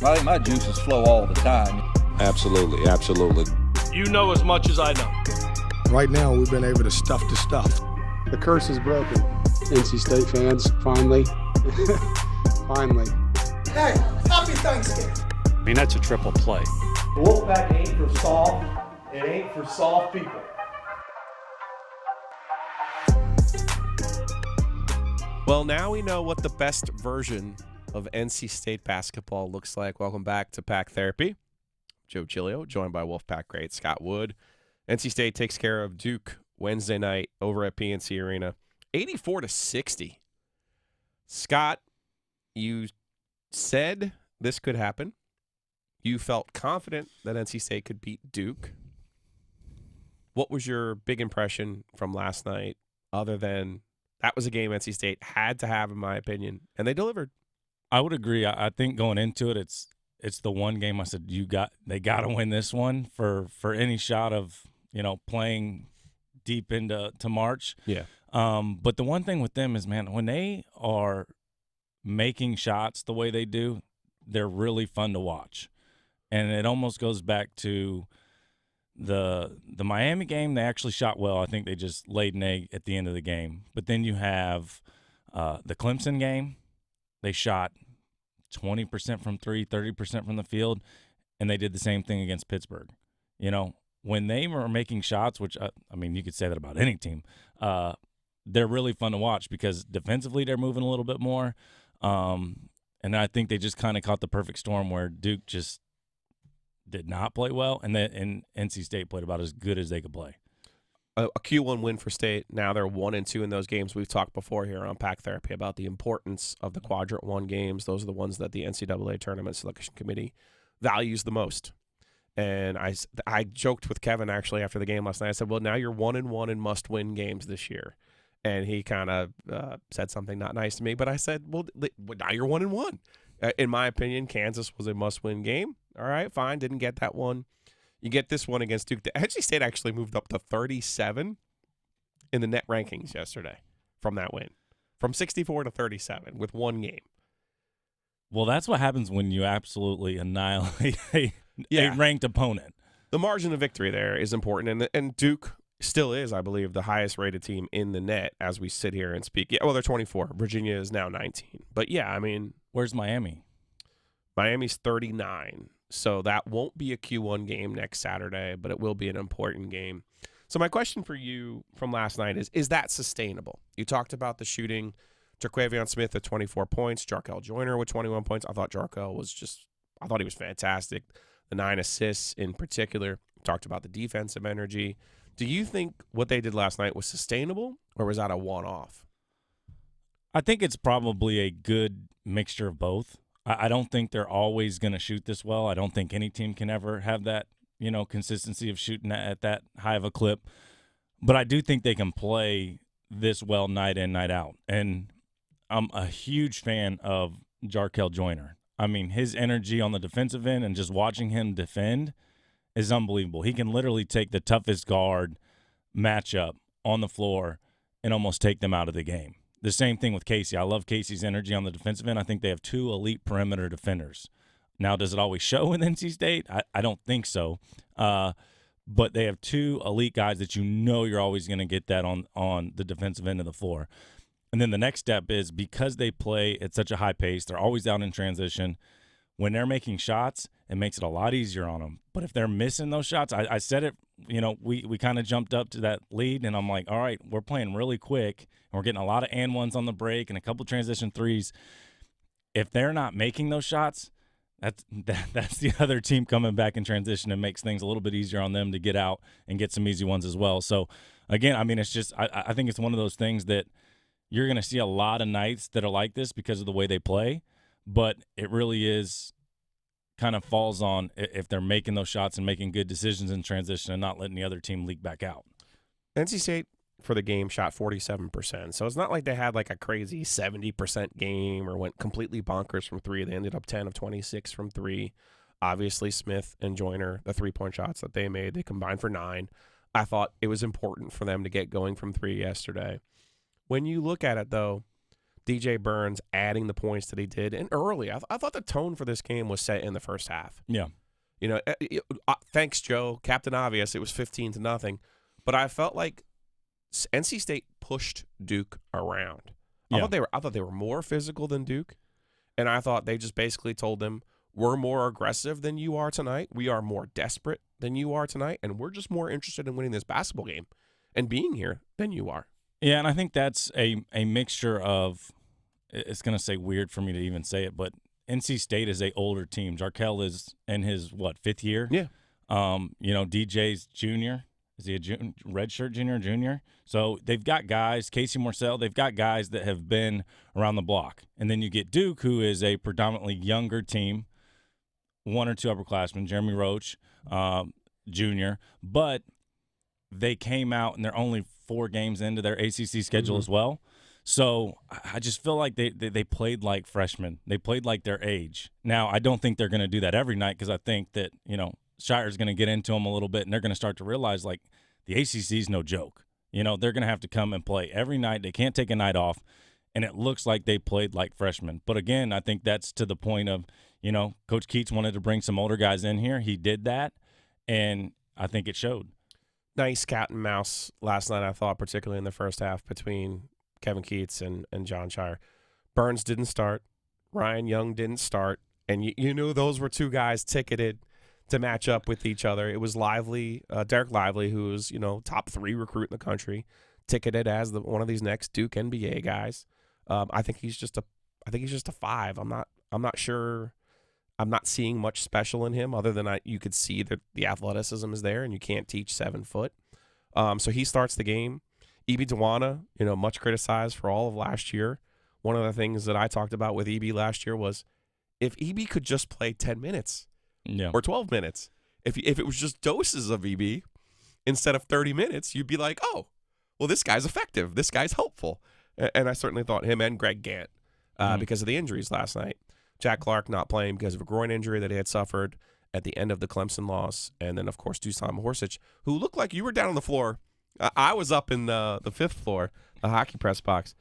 I think my juices flow all the time. Absolutely, absolutely. You know as much as I know. Right now, we've been able to stuff the stuff. The curse is broken. NC State fans, finally. Finally. Hey, happy Thanksgiving. I mean, that's a triple play. Wolfpack ain't for soft. It ain't for soft people. Well, now we know what the best version of NC State basketball looks like. Welcome back to Pack Therapy. Joe Giglio, joined by Wolfpack great Scott Wood. NC State takes care of Duke Wednesday night over at PNC Arena, 84-60. Scott, you said this could happen. You felt confident that NC State could beat Duke. What was your big impression from last night, other than that was a game NC State had to have, in my opinion, and they delivered? I would agree. I think going into it, it's the one game I said they got to win this one for any shot of playing deep into March. Yeah. But the one thing with them is, man, when they are making shots the way they do, they're really fun to watch, and it almost goes back to the Miami game. They actually shot well. I think they just laid an egg at the end of the game. But then you have the Clemson game. They shot 20% from three, 30% from the field, and they did the same thing against Pittsburgh. When they were making shots, which, I mean, you could say that about any team, they're really fun to watch because defensively they're moving a little bit more. And I think they just kind of caught the perfect storm where Duke just did not play well, and NC State played about as good as they could play. A Q1 win for State. Now they're 1-2 in those games. We've talked before here on Pack Therapy about the importance of the Quadrant 1 games. Those are the ones that the NCAA Tournament Selection Committee values the most. And I joked with Kevin actually after the game last night. I said, well, now you're 1-1 in must-win games this year. And he kind of said something not nice to me. But I said, well, now you're 1-1. In my opinion, Kansas was a must-win game. All right, fine. Didn't get that one. You get this one against Duke. NC State actually moved up to 37 in the net rankings yesterday from that win, from 64 to 37 with one game. Well, that's what happens when you absolutely annihilate a ranked opponent. The margin of victory there is important, and Duke still is, I believe, the highest-rated team in the net as we sit here and speak. Yeah, well, they're 24. Virginia is now 19. But, yeah, I mean. Where's Miami? Miami's 39. So that won't be a Q1 game next Saturday, but it will be an important game. So my question for you from last night is that sustainable? You talked about the shooting. Terquavion Smith at 24 points, Jarkel Joyner with 21 points. I thought Jarkel he was fantastic. The 9 assists in particular. Talked about the defensive energy. Do you think what they did last night was sustainable, or was that a one-off? I think it's probably a good mixture of both. I don't think they're always going to shoot this well. I don't think any team can ever have that, consistency of shooting at that high of a clip. But I do think they can play this well night in, night out. And I'm a huge fan of Jarkel Joyner. I mean, his energy on the defensive end and just watching him defend is unbelievable. He can literally take the toughest guard matchup on the floor and almost take them out of the game. The same thing with Casey. I love Casey's energy on the defensive end. I think they have 2 elite perimeter defenders. Now, does it always show in NC State? I don't think so. But they have 2 elite guys that you're always going to get that on the defensive end of the floor. And then the next step is because they play at such a high pace, they're always out in transition. When they're making shots, it makes it a lot easier on them. But if they're missing those shots, I said it, we kind of jumped up to that lead, and I'm like, all right, we're playing really quick, and we're getting a lot of and ones on the break and a couple transition threes. If they're not making those shots, that's the other team coming back in transition and makes things a little bit easier on them to get out and get some easy ones as well. So, again, I mean, it's just I think it's one of those things that you're going to see a lot of nights that are like this because of the way they play, but it really is kind of falls on if they're making those shots and making good decisions in transition and not letting the other team leak back out. NC State for the game shot 47%. So it's not like they had like a crazy 70% game or went completely bonkers from 3. They ended up 10 of 26 from 3. Obviously, Smith and Joyner, the 3-point shots that they made, they combined for 9. I thought it was important for them to get going from 3 yesterday. When you look at it, though, DJ Burns adding the points that he did, and early. I thought the tone for this game was set in the first half. Yeah. You know, thanks, Joe. Captain Obvious, it was 15-0. But I felt like NC State pushed Duke around. I thought they were more physical than Duke, and I thought they just basically told them, we're more aggressive than you are tonight. We are more desperate than you are tonight, and we're just more interested in winning this basketball game and being here than you are. Yeah, and I think that's a mixture of – it's going to say weird for me to even say it, but NC State is a older team. Jarkel is in his, fifth year? Yeah. DJ's junior. Is he a redshirt junior? So they've got guys, Casey Morcell, they've got guys that have been around the block. And then you get Duke, who is a predominantly younger team, one or two upperclassmen, Jeremy Roach, junior. But they came out and they're only 4 games into their ACC schedule as well. So I just feel like they played like freshmen. They played like their age. Now, I don't think they're going to do that every night because I think that, Shire's going to get into them a little bit, and they're going to start to realize, like, the ACC is no joke. They're going to have to come and play every night. They can't take a night off, and it looks like they played like freshmen. But, again, I think that's to the point of, Coach Keats wanted to bring some older guys in here. He did that, and I think it showed. Nice cat and mouse last night, I thought, particularly in the first half between Kevin Keats and John Shire. Burns didn't start. Ryan Young didn't start. And you knew those were two guys ticketed to match up with each other. It was Lively, Derek Lively, who's top 3 recruit in the country, ticketed as one of these next Duke NBA guys. I think he's just a 5. I'm not sure. I'm not seeing much special in him other than you could see that the athleticism is there, and you can't teach 7 foot. So he starts the game. EB Dewana, much criticized for all of last year. One of the things that I talked about with EB last year was if EB could just play 10 minutes. Yeah. Or 12 minutes. If it was just doses of EB instead of 30 minutes, you'd be like, oh, well, this guy's effective. This guy's helpful. And I certainly thought him and Greg Gant because of the injuries last night. Jack Clark not playing because of a groin injury that he had suffered at the end of the Clemson loss. And then, of course, Dusan Mahorsich, who looked like you were down on the floor. I was up in the 5th floor, the hockey press box.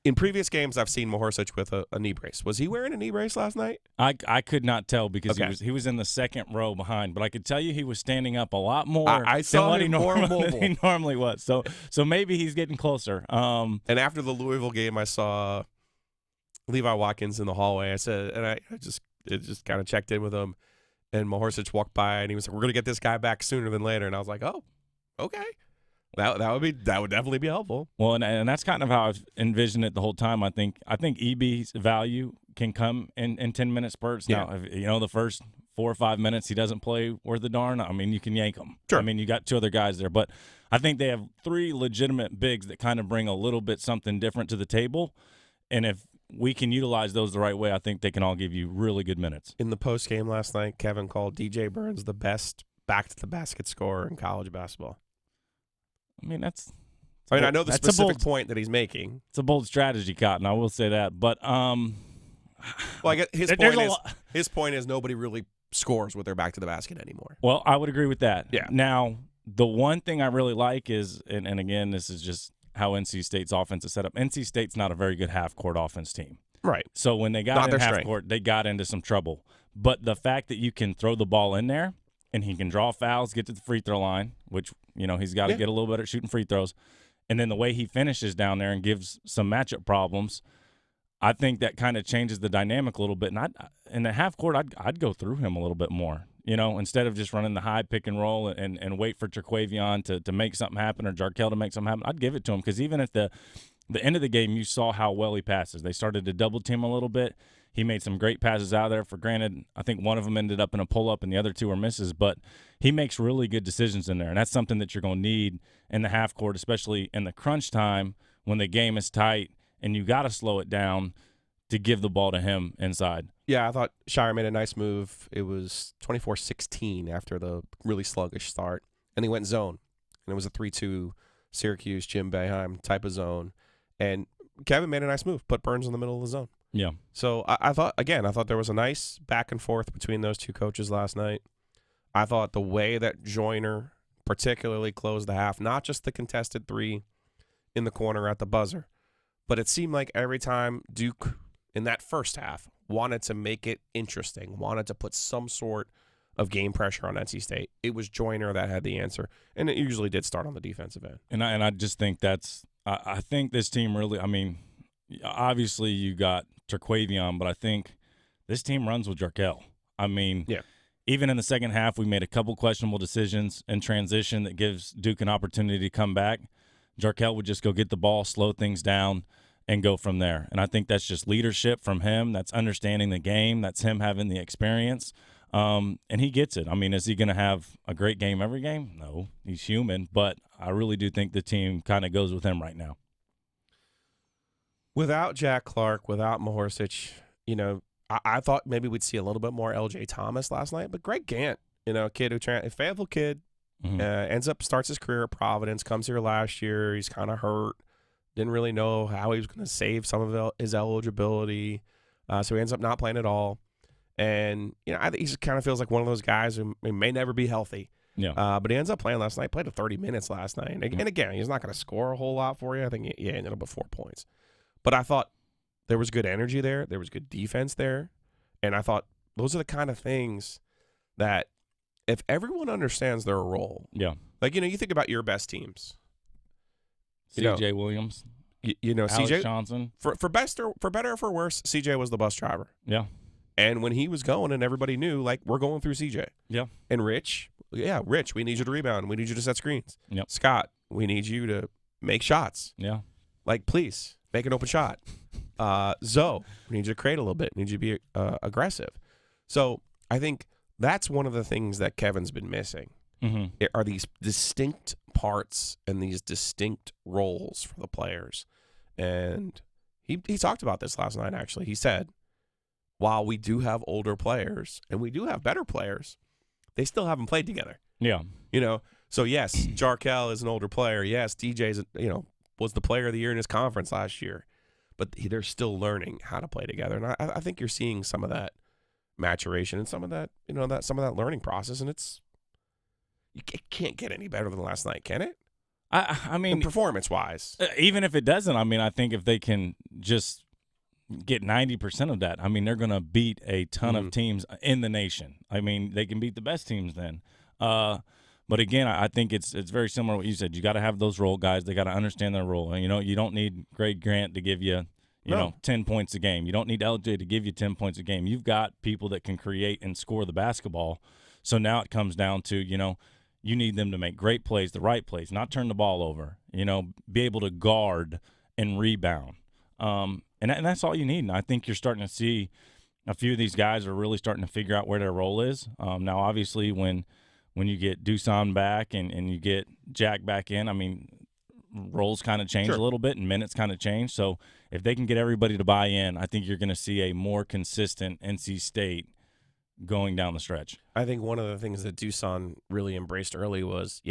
In previous games, I've seen Mahorsich with a knee brace. Was he wearing a knee brace last night? I could not tell because he was in the second row behind, but I could tell you he was standing up a lot more. I saw him more mobile than he normally was. So maybe he's getting closer. And after the Louisville game, I saw Levi Watkins in the hallway. I said, and I just kind of checked in with him, and Mahorsich walked by, and he was like, "We're gonna get this guy back sooner than later." And I was like, "Oh, okay." That would definitely be helpful. Well, and that's kind of how I've envisioned it the whole time. I think EB's value can come in 10-minute spurts. Yeah. Now, if, the first 4 or 5 minutes he doesn't play worth a darn, I mean, you can yank him. Sure. I mean, you got 2 other guys there, but I think they have 3 legitimate bigs that kind of bring a little bit something different to the table, and if we can utilize those the right way, I think they can all give you really good minutes. In the post game last night, Kevin called DJ Burns the best back-to-the-basket scorer in college basketball. I mean, I know the specific point that he's making. It's a bold strategy, Cotton. I will say that. But well, I guess his point is nobody really scores with their back to the basket anymore. Well, I would agree with that. Yeah. Now, the one thing I really like is, and again, this is just how NC State's offense is set up. NC State's not a very good half-court offense team. Right. So when they got in half-court, they got into some trouble. But the fact that you can throw the ball in there, and he can draw fouls, get to the free throw line, which, he's got to get a little better at shooting free throws. And then the way he finishes down there and gives some matchup problems, I think that kind of changes the dynamic a little bit. And in the half court, I'd go through him a little bit more, instead of just running the high pick and roll and wait for Terquavion to make something happen or Jarkel to make something happen. I'd give it to him because even at the end of the game, you saw how well he passes. They started to double team a little bit. He made some great passes out there. For granted, I think one of them ended up in a pull-up and the other 2 were misses, but he makes really good decisions in there, and that's something that you're going to need in the half court, especially in the crunch time when the game is tight and you got to slow it down to give the ball to him inside. Yeah, I thought Shire made a nice move. It was 24-16 after the really sluggish start, and he went zone, and it was a 3-2 Syracuse, Jim Boeheim type of zone, and Kevin made a nice move, put Burns in the middle of the zone. Yeah. So I thought there was a nice back and forth between those 2 coaches last night. I thought the way that Joyner particularly closed the half, not just the contested 3 in the corner at the buzzer, But it seemed like every time Duke in that first half wanted to make it interesting, wanted to put some sort of game pressure on NC State, it was Joyner that had the answer, and it usually did start on the defensive end. And I just think I think this team really, I mean, obviously you got Terquavion, but I think this team runs with Jarkel. I mean, yeah. Even in the second half, we made a couple questionable decisions in transition that gives Duke an opportunity to come back. Jarkel would just go get the ball, slow things down, and go from there. And I think that's just leadership from him. That's understanding the game. That's him having the experience. And he gets it. I mean, is he going to have a great game every game? No, he's human. But I really do think the team kind of goes with him right now. Without Jack Clark, without Mahorsic, I thought maybe we'd see a little bit more LJ Thomas last night. But Greg Gant, a kid a Fayetteville kid, starts his career at Providence, comes here last year. He's kind of hurt. Didn't really know how he was going to save some of his eligibility. So he ends up not playing at all. And, I think he just kind of feels like one of those guys who may never be healthy. Yeah. But he ends up playing last night, played 30 minutes last night. And again, he's not going to score a whole lot for you. I think he ended up with 4 points. But I thought there was good energy there. There was good defense there. And I thought those are the kind of things that if everyone understands their role. Yeah. Like, you think about your best teams. CJ Williams. Alex CJ Johnson. For better or for worse, CJ was the bus driver. Yeah. And when he was going and everybody knew, like, we're going through CJ. Yeah. And Rich, we need you to rebound. We need you to set screens. Yep. Scott, we need you to make shots. Yeah. Like, please, make an open shot. Zoe, we need you to create a little bit. We need you to be aggressive. So I think that's one of the things that Kevin's been missing. Mm-hmm. Are these distinct parts and these distinct roles for the players. And he talked about this last night, actually. He said, while we do have older players and we do have better players, they still haven't played together. Yeah. So yes, Jarkel is an older player. Yes, DJ's, was the player of the year in his conference last year. But they're still learning how to play together. And I think you're seeing some of that maturation and some of that, some of that learning process. And it can't get any better than last night, can it? I mean, performance-wise. Even if it doesn't, I mean, I think if they can just get 90% of that, I mean, they're going to beat a ton of teams in the nation. I mean, they can beat the best teams then. But again, I think it's very similar to what you said. You got to have those role guys. They got to understand their role. And, you don't need Greg Grant to give you, you know, 10 points a game. You don't need LJ to give you 10 points a game. You've got people that can create and score the basketball. So now it comes down to, you need them to make great plays, the right plays, not turn the ball over, be able to guard and rebound. And that's all you need. And I think you're starting to see a few of these guys are really starting to figure out where their role is. Now, obviously, when you get Dusan back and you get Jack back in, I mean, roles kind of change a little bit and minutes kind of change. So if they can get everybody to buy in, I think you're going to see a more consistent NC State going down the stretch. I think one of the things that Dusan really embraced early was,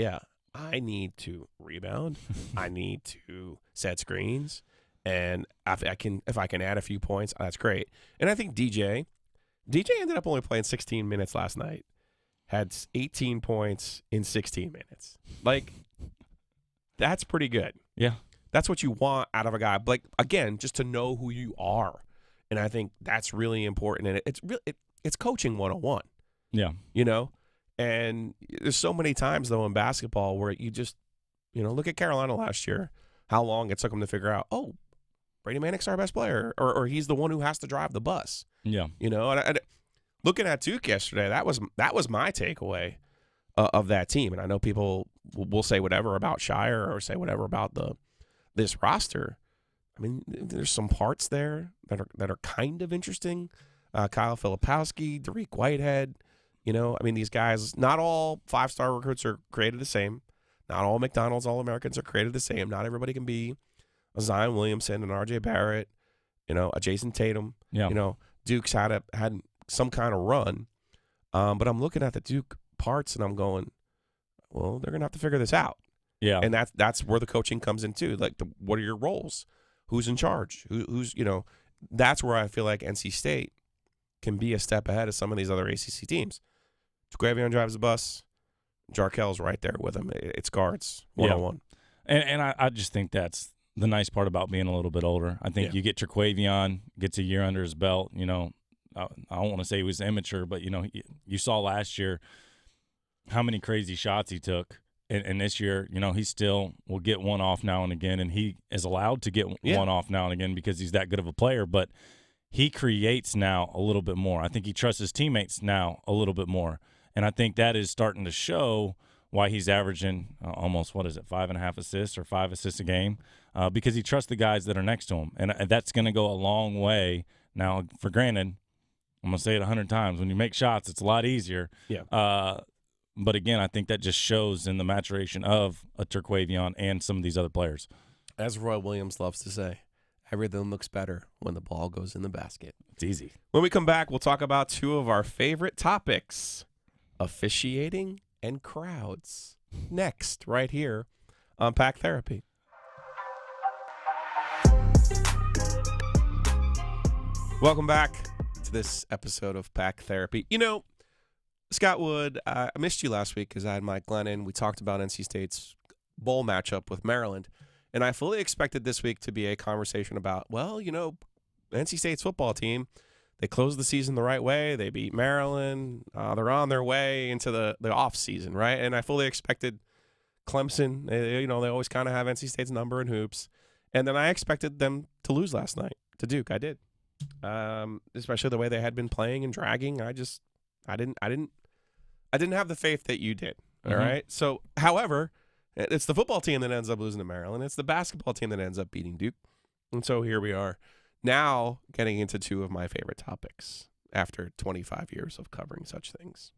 I need to rebound. I need to set screens. And if I can add a few points, that's great. And I think DJ ended up only playing 16 minutes last night. Had 18 points in 16 minutes. Like, that's pretty good. Yeah. That's what you want out of a guy. Like, again, just to know who you are. And I think that's really important. And it's coaching 101. Yeah. And there's so many times, though, in basketball where you just, look at Carolina last year, how long it took them to figure out, Brady Manick's our best player, or he's the one who has to drive the bus. Yeah. And looking at Duke yesterday, that was my takeaway of that team. And I know people will say whatever about Shire or say whatever about this roster. I mean, there's some parts there that are kind of interesting. Kyle Filipowski, Derek Whitehead. I mean, these guys, not all 5-star recruits are created the same. Not all McDonald's All-Americans are created the same. Not everybody can be a Zion Williamson, an R.J. Barrett, a Jason Tatum. Yeah. Duke's had some kind of run. But I'm looking at the Duke parts and I'm going, well, they're going to have to figure this out. Yeah. And that's where the coaching comes in too. Like, what are your roles? Who's in charge? Who's that's where I feel like NC State can be a step ahead of some of these other ACC teams. Terquavion drives the bus. Jarkel's right there with him. It's guards, one-on-one. And I just think that's the nice part about being a little bit older. I think you get Traquavion, gets a year under his belt. You know, I don't want to say he was immature, but, you know, you saw last year how many crazy shots he took. And this year, you know, he still will get one off now and again, and he is allowed to get one off now and again because he's that good of a player. But he creates now a little bit more. I think he trusts his teammates now a little bit more. And I think that is starting to show why he's averaging almost, 5.5 assists or 5 assists a game, because he trusts the guys that are next to him. And that's going to go a long way. Now, for granted, I'm going to say it 100 times, when you make shots, it's a lot easier. Yeah. But, again, I think that just shows in the maturation of a Terquavion and some of these other players. As Roy Williams loves to say, everything looks better when the ball goes in the basket. It's easy. When we come back, we'll talk about two of our favorite topics, officiating and crowds. Next, right here on Pack Therapy. Welcome back to this episode of Pack Therapy. You know, Scott Wood, I missed you last week because I had Mike Glennon. We talked about NC State's bowl matchup with Maryland, and I fully expected this week to be a conversation about, well, you know, NC State's football team, they closed the season the right way. They beat Maryland. They're on their way into the off season, right? And I fully expected Clemson. They always kind of have NC State's number in hoops, and then I expected them to lose last night to Duke. I did, especially the way they had been playing and dragging. I didn't have the faith that you did. All right. So, however, it's the football team that ends up losing to Maryland. It's the basketball team that ends up beating Duke. And so here we are now getting into two of my favorite topics after 25 years of covering such things.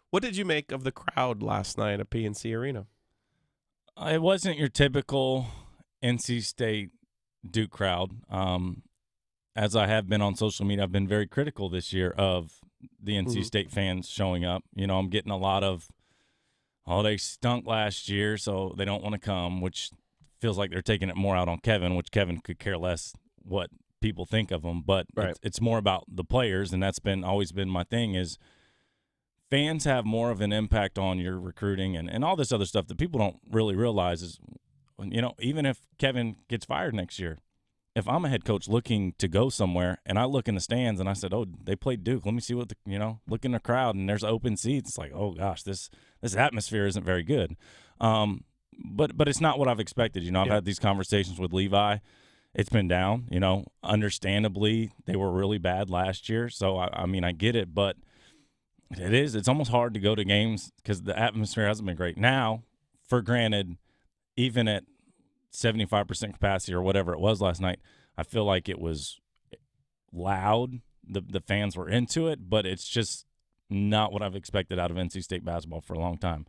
What did you make of the crowd last night at PNC Arena? It wasn't your typical NC State Duke crowd. As I have been on social media, I've been very critical this year of the NC State fans showing up. You know, I'm getting a lot of, they stunk last year, so they don't want to come, which feels like they're taking it more out on Kevin, which Kevin could care less what people think of him. But it's more about the players, and that's always been my thing is fans have more of an impact on your recruiting and all this other stuff that people don't really realize is, you know, even if Kevin gets fired next year, if I'm a head coach looking to go somewhere and I look in the stands and I said, oh, they played Duke, let me see what look in the crowd and there's open seats. It's like, oh gosh, this atmosphere isn't very good. But it's not what I've expected. You know, I've had these conversations with Levi. It's been down, you know, understandably they were really bad last year. So I mean, I get it, but it's almost hard to go to games because the atmosphere hasn't been great. Now, for granted, even at 75% capacity or whatever it was last night, I feel like it was loud. The fans were into it, but it's just not what I've expected out of NC State basketball for a long time.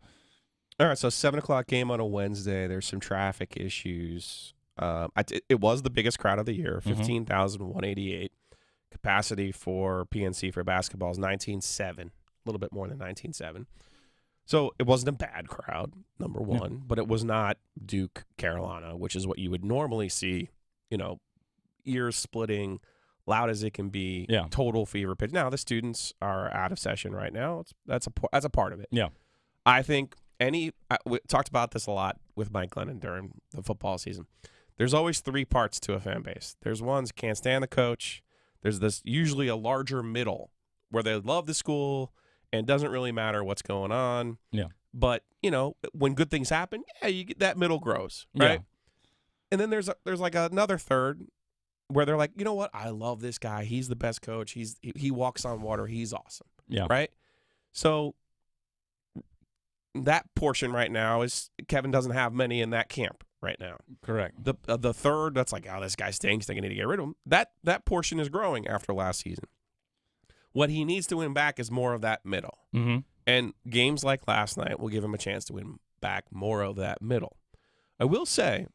All right, so 7 o'clock game on a Wednesday. There's some traffic issues. It was the biggest crowd of the year, 15,188. Capacity for PNC for basketball is 19.7, a little bit more than 19.7. So it wasn't a bad crowd, number one, but it was not Duke, Carolina, which is what you would normally see, you know, ears splitting, loud as it can be, total fever pitch. Now, the students are out of session right now. That's a part of it. Yeah. I think we talked about this a lot with Mike Glennon during the football season. There's always three parts to a fan base. There's ones can't stand the coach. There's this usually a larger middle where they love the school and doesn't really matter what's going on. Yeah. But, you know, when good things happen, you get that middle grows, right? Yeah. And then there's like another third where they're like, you know what? I love this guy. He's the best coach. He walks on water. He's awesome. Yeah. Right? So that portion right now is Kevin doesn't have many in that camp right now. Correct. The third that's like, oh, this guy stinks. They need to get rid of him. That portion is growing after last season. What he needs to win back is more of that middle. Mm-hmm. And games like last night will give him a chance to win back more of that middle. I will say,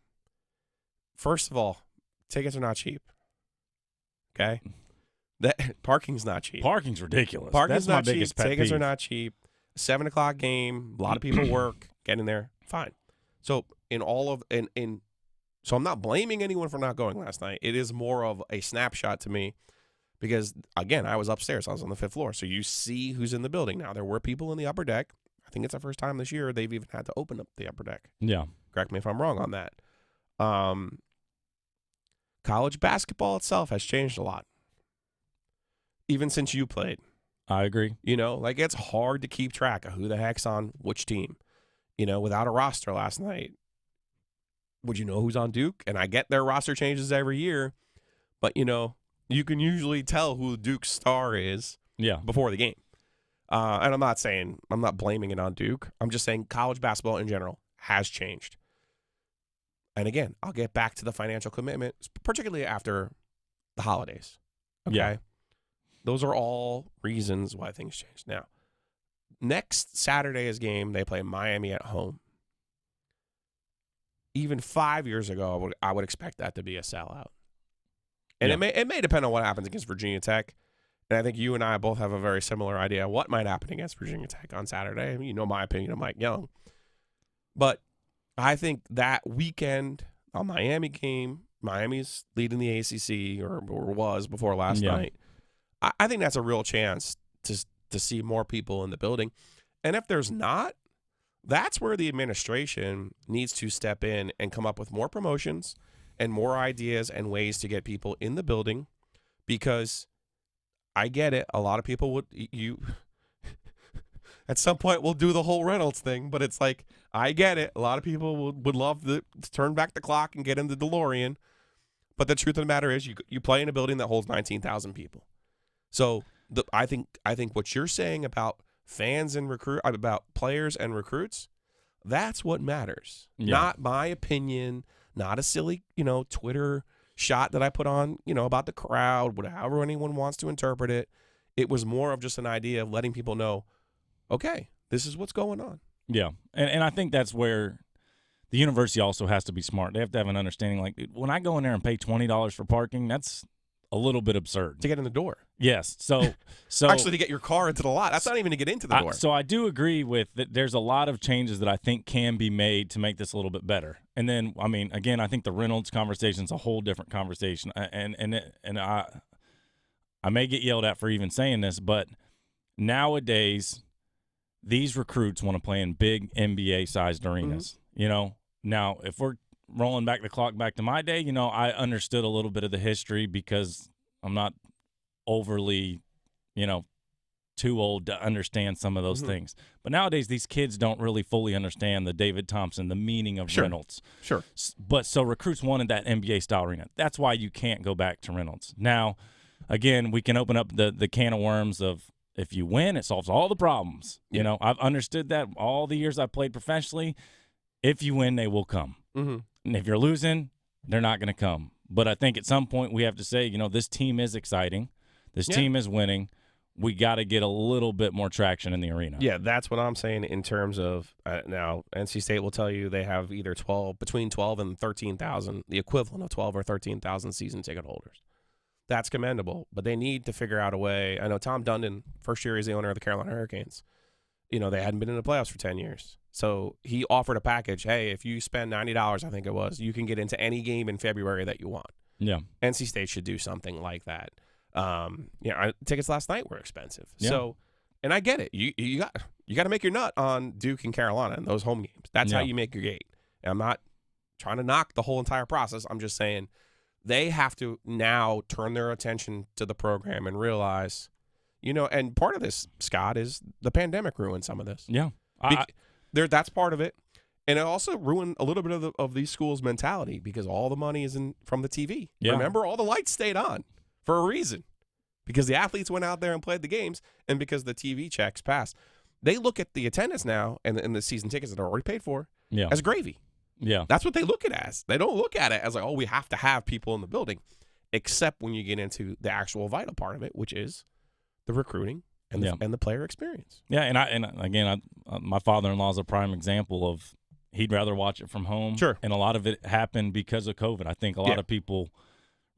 first of all, tickets are not cheap. Okay? That parking's not cheap. Parking's ridiculous. Parking's That's not my cheap. biggest pet Tickets peeve. are not cheap. 7 o'clock game. A lot of people work. Get in there. Fine. So so I'm not blaming anyone for not going last night. It is more of a snapshot to me. Because, again, I was upstairs. I was on the 5th floor. So you see who's in the building. Now, there were people in the upper deck. I think it's the first time this year they've even had to open up the upper deck. Yeah. Correct me if I'm wrong on that. college basketball itself has changed a lot, even since you played. I agree. You know, like it's hard to keep track of who the heck's on which team. You know, without a roster last night, would you know who's on Duke? And I get their roster changes every year, but, you know, you can usually tell who Duke's star is before the game. And I'm not blaming it on Duke. I'm just saying college basketball in general has changed. And again, I'll get back to the financial commitment, particularly after the holidays. Okay. Yeah. Those are all reasons why things changed. Now, next Saturday's game, they play Miami at home. Even 5 years ago, I would expect that to be a sellout. And it may depend on what happens against Virginia Tech. And I think you and I both have a very similar idea of what might happen against Virginia Tech on Saturday. You know my opinion of Mike Young. But I think that weekend, a Miami game, Miami's leading the ACC or was before last night. I think that's a real chance to see more people in the building. And if there's not, that's where the administration needs to step in and come up with more promotions and more ideas and ways to get people in the building, because I get it. A lot of people would at some point we'll do the whole Reynolds thing, but it's like, I get it. A lot of people would love to turn back the clock and get in the DeLorean. But the truth of the matter is you play in a building that holds 19,000 people. So I think what you're saying about fans and about players and recruits, that's what matters. Not my opinion, not a silly, Twitter shot that I put on, about the crowd, however anyone wants to interpret it. It was more of just an idea of letting people know, okay, this is what's going on. Yeah, and I think that's where the university also has to be smart. They have to have an understanding. Like, when I go in there and pay $20 for parking, that's a little bit absurd. To get in the door. Yes. So actually, to get your car into the lot. That's not even to get into the door. So I do agree with that. There's a lot of changes that I think can be made to make this a little bit better. And then, I mean, again, I think the Reynolds conversation is a whole different conversation. And I may get yelled at for even saying this, but nowadays these recruits want to play in big NBA-sized arenas. Mm-hmm. Now if we're rolling back the clock back to my day, I understood a little bit of the history because I'm not overly, too old to understand some of those things. But nowadays, these kids don't really fully understand the David Thompson, the meaning of Reynolds. Sure. But so recruits wanted that NBA-style arena. That's why you can't go back to Reynolds. Now, again, we can open up the can of worms of if you win, it solves all the problems. Yeah. I've understood that all the years I've played professionally. If you win, they will come. Mm-hmm. And if you're losing, they're not going to come. But I think at some point we have to say, this team is exciting. This team is winning. We got to get a little bit more traction in the arena. Yeah, that's what I'm saying in terms of now NC State will tell you they have either between 12 and 13,000, the equivalent of 12 or 13,000 season ticket holders. That's commendable, but they need to figure out a way. I know Tom Dundon, first year he's the owner of the Carolina Hurricanes. They hadn't been in the playoffs for 10 years. So he offered a package. Hey, if you spend $90, I think it was, you can get into any game in February that you want. Yeah. NC State should do something like that. Tickets last night were expensive. Yeah. So, and I get it. You got to make your nut on Duke and Carolina in those home games. That's how you make your gate. And I'm not trying to knock the whole entire process. I'm just saying they have to now turn their attention to the program and realize, and part of this, Scott, is the pandemic ruined some of this. Yeah. That's part of it. And it also ruined a little bit of these schools' mentality because all the money is from the TV. Yeah. Remember, all the lights stayed on for a reason because the athletes went out there and played the games and because the TV checks passed. They look at the attendance now and the season tickets that are already paid for as gravy. Yeah. That's what they look at it as. They don't look at it as like, oh, we have to have people in the building, except when you get into the actual vital part of it, which is the recruiting and the player experience. Yeah, and again, my father-in-law is a prime example of he'd rather watch it from home. Sure. And a lot of it happened because of COVID. I think a lot of people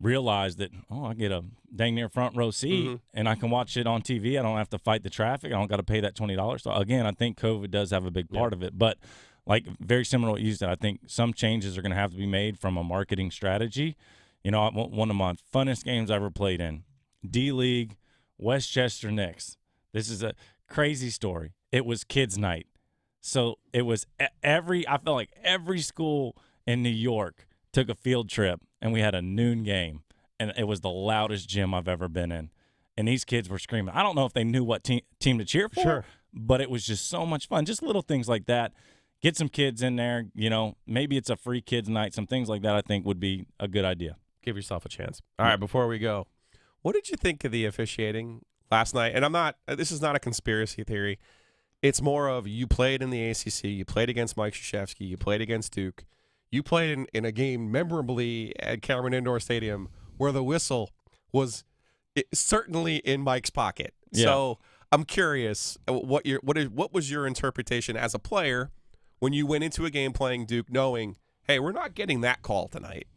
realized that, I get a dang near front row seat and I can watch it on TV. I don't have to fight the traffic. I don't got to pay that $20. So, again, I think COVID does have a big part of it. But, like, very similar to what you said, I think some changes are going to have to be made from a marketing strategy. One of my funnest games I ever played in, D-League, Westchester Knicks. This is a crazy story. It was kids' night. So it was I felt like every school in New York took a field trip and we had a noon game, and it was the loudest gym I've ever been in. And these kids were screaming. I don't know if they knew what team to cheer for, but it was just so much fun. Just little things like that. Get some kids in there. Maybe it's a free kids night. Some things like that I think would be a good idea. Give yourself a chance. All right, before we go, what did you think of the officiating last night? And this is not a conspiracy theory. It's more of you played in the ACC, you played against Mike Krzyzewski, you played against Duke. You played in a game memorably at Cameron Indoor Stadium where the whistle was certainly in Mike's pocket. Yeah. So I'm curious, what was your interpretation as a player when you went into a game playing Duke, knowing, hey, we're not getting that call tonight?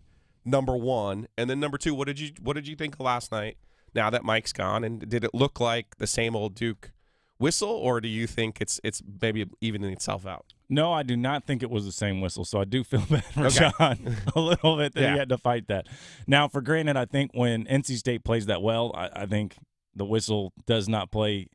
Number one, and then number two, what did you think of last night? Now that Mike's gone, and did it look like the same old Duke whistle, or do you think it's maybe evening itself out? No, I do not think it was the same whistle, so I do feel bad for Sean a little bit that he had to fight that. Now, for granted, I think when NC State plays that well, I think the whistle does not play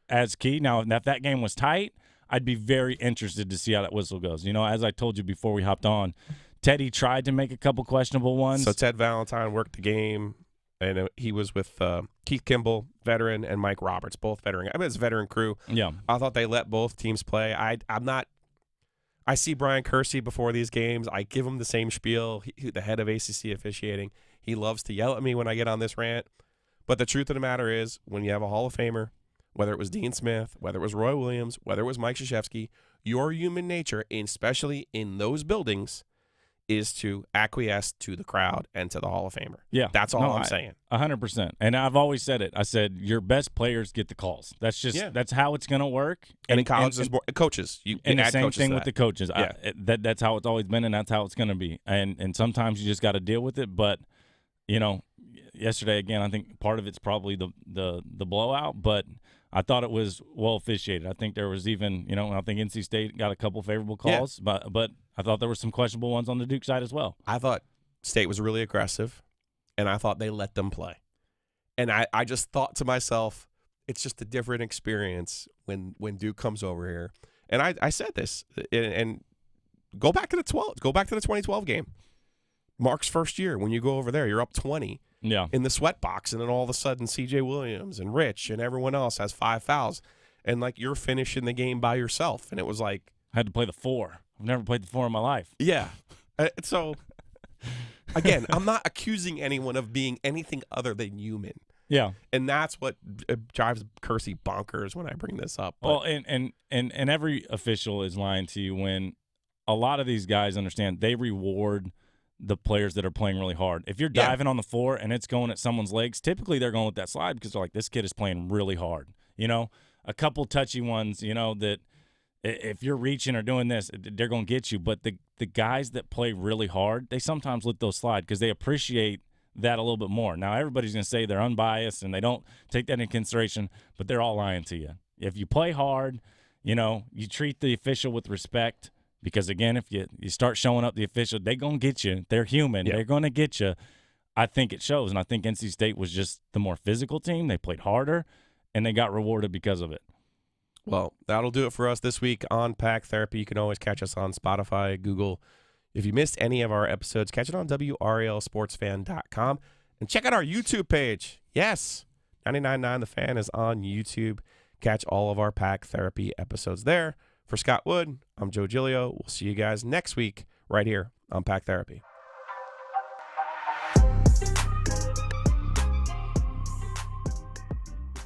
as key. Now, if that game was tight, I'd be very interested to see how that whistle goes. As I told you before we hopped on, Teddy tried to make a couple questionable ones. So Ted Valentine worked the game, and he was with Keith Kimball, veteran, and Mike Roberts, both veteran. I mean, it's a veteran crew. Yeah. I thought they let both teams play. I see Brian Kersey before these games. I give him the same spiel. The head of ACC officiating. He loves to yell at me when I get on this rant. But the truth of the matter is, when you have a Hall of Famer, whether it was Dean Smith, whether it was Roy Williams, whether it was Mike Krzyzewski, your human nature, especially in those buildings, is to acquiesce to the crowd and to the Hall of Famer. Yeah. That's all I'm saying. 100%. And I've always said it. I said, your best players get the calls. That's just that's how it's going to work. And in college, there's more coaches. And the add same coaches thing to with that. the coaches. Yeah. That's how it's always been, and that's how it's going to be. And sometimes you just got to deal with it. But, yesterday, again, I think part of it's probably the blowout, but I thought it was well officiated. I think there was even, I think NC State got a couple favorable calls, but I thought there were some questionable ones on the Duke side as well. I thought State was really aggressive, and I thought they let them play. And I just thought to myself, it's just a different experience when Duke comes over here. And I said this, and go back to the 2012 game. Mark's first year, when you go over there, you're up 20 in the sweat box, and then all of a sudden C.J. Williams and Rich and everyone else has 5 fouls, and you're finishing the game by yourself. And it was like, I had to play the 4. I've never played the 4 in my life. Yeah. So, again, I'm not accusing anyone of being anything other than human. Yeah. And that's what drives Kersey bonkers when I bring this up. But. Well, and every official is lying to you when a lot of these guys understand they reward the players that are playing really hard. If you're diving on the floor and it's going at someone's legs, typically they're going with that slide because they're like, this kid is playing really hard. A couple touchy ones, that if you're reaching or doing this, they're going to get you. But the guys that play really hard, they sometimes let those slide because they appreciate that a little bit more. Now, everybody's going to say they're unbiased and they don't take that into consideration, but they're all lying to you. If you play hard, you treat the official with respect. Because, again, if you start showing up the official, they're going to get you. They're human. They're going to get you. I think it shows, and I think NC State was just the more physical team. They played harder, and they got rewarded because of it. Well, that'll do it for us this week on Pack Therapy. You can always catch us on Spotify, Google. If you missed any of our episodes, catch it on WRALSportsFan.com. And check out our YouTube page. Yes, 99.9 The Fan is on YouTube. Catch all of our Pack Therapy episodes there. For Scott Wood, I'm Joe Giglio. We'll see you guys next week right here on Pack Therapy.